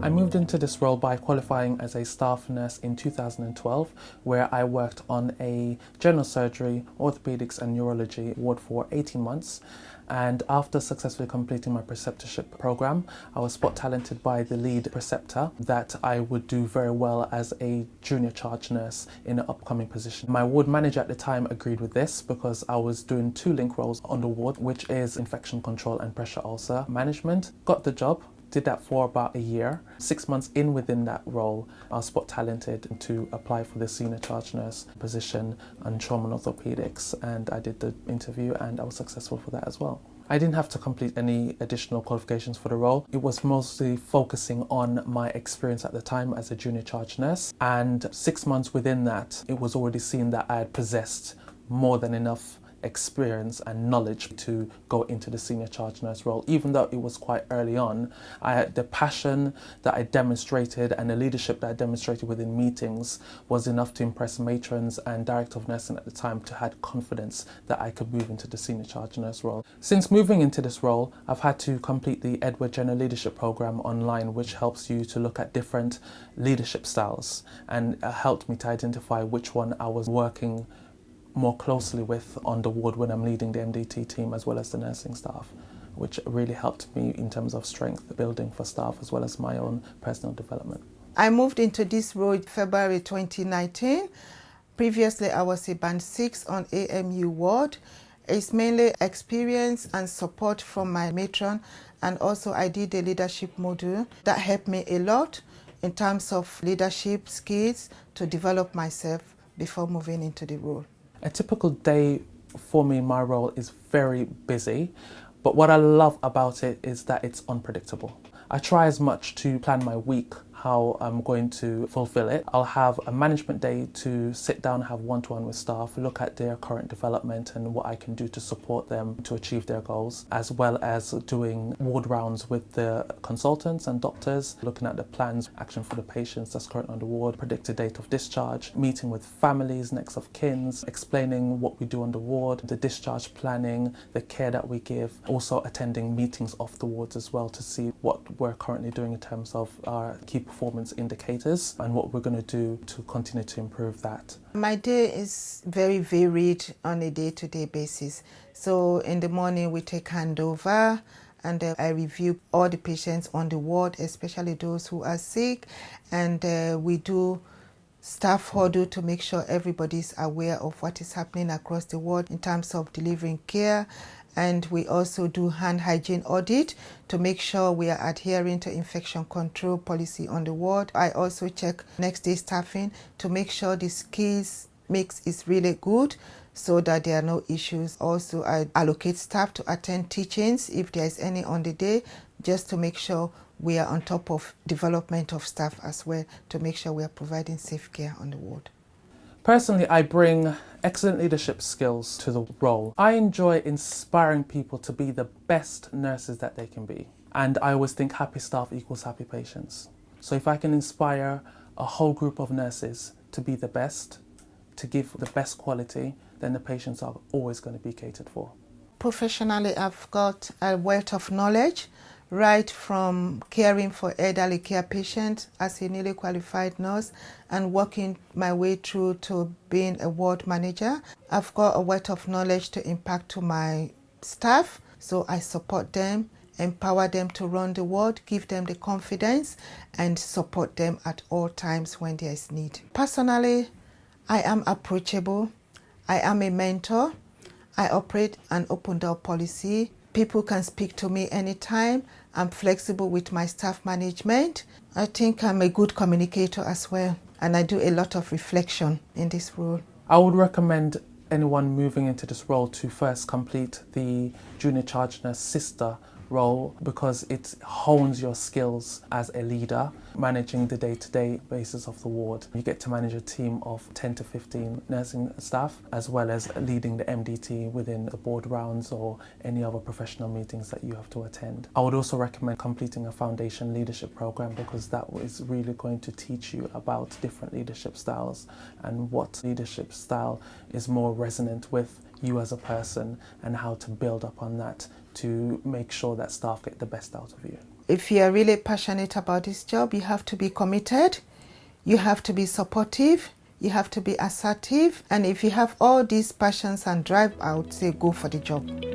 I moved into this role by qualifying as a staff nurse in 2012, where I worked on a general surgery, orthopedics and neurology ward for 18 months. And after successfully completing my preceptorship program, I was spot talented by the lead preceptor that I would do very well as a junior charge nurse in an upcoming position. My ward manager at the time agreed with this because I was doing 2 link roles on the ward, which is infection control and pressure ulcer management. Got the job. Did that for about a year. 6 months in within that role, I was spot talented to apply for the senior charge nurse position on trauma and orthopedics, and I did the interview and I was successful for that as well. I didn't have to complete any additional qualifications for the role. It was mostly focusing on my experience at the time as a junior charge nurse, and 6 months within that, it was already seen that I had possessed more than enough experience and knowledge to go into the senior charge nurse role. Even though it was quite early on, I had the passion that I demonstrated and the leadership that I demonstrated within meetings was enough to impress matrons and director of nursing at the time to have confidence that I could move into the senior charge nurse role. Since moving into this role, I've had to complete the Edward General Leadership Program online, which helps you to look at different leadership styles, and helped me to identify which one I was working more closely with on the ward when I'm leading the MDT team as well as the nursing staff, which really helped me in terms of strength building for staff as well as my own personal development. I moved into this role in February 2019. Previously, I was a band 6 on AMU ward. It's mainly experience and support from my matron, and also I did a leadership module that helped me a lot in terms of leadership skills to develop myself before moving into the role. A typical day for me in my role is very busy, but what I love about it is that it's unpredictable. I try as much to plan my week, how I'm going to fulfill it. I'll have a management day to sit down, have one-to-one with staff, look at their current development and what I can do to support them to achieve their goals, as well as doing ward rounds with the consultants and doctors, looking at the plans, action for the patients that's currently on the ward, predicted date of discharge, meeting with families, next of kins, explaining what we do on the ward, the discharge planning, the care that we give, also attending meetings off the wards as well to see what we're currently doing in terms of our key performance indicators and what we're going to do to continue to improve that. My day is very varied on a day-to-day basis. So in the morning we take handover and I review all the patients on the ward, especially those who are sick, and we do staff huddle to make sure everybody's aware of what is happening across the ward in terms of delivering care. And we also do hand hygiene audit to make sure we are adhering to infection control policy on the ward. I also check next day staffing to make sure the skills mix is really good so that there are no issues. Also, I allocate staff to attend teachings if there is any on the day, just to make sure we are on top of development of staff as well, to make sure we are providing safe care on the ward. Personally, I bring excellent leadership skills to the role. I enjoy inspiring people to be the best nurses that they can be. And I always think happy staff equals happy patients. So if I can inspire a whole group of nurses to be the best, to give the best quality, then the patients are always going to be catered for. Professionally, I've got a wealth of knowledge, right from caring for elderly care patients as a newly qualified nurse and working my way through to being a ward manager. I've got a wealth of knowledge to impact to my staff, so I support them, empower them to run the ward, give them the confidence and support them at all times when there is need. Personally, I am approachable, I am a mentor, I operate an open door policy. People can speak to me anytime. I'm flexible with my staff management. I think I'm a good communicator as well, and I do a lot of reflection in this role. I would recommend anyone moving into this role to first complete the junior charge nurse sister role because it hones your skills as a leader, managing the day-to-day basis of the ward. You get to manage a team of 10 to 15 nursing staff, as well as leading the MDT within the board rounds or any other professional meetings that you have to attend. I would also recommend completing a foundation leadership program because that is really going to teach you about different leadership styles and what leadership style is more resonant with you as a person and how to build upon that to make sure that staff get the best out of you. If you are really passionate about this job, you have to be committed, you have to be supportive, you have to be assertive, and if you have all these passions and drive, I would say go for the job.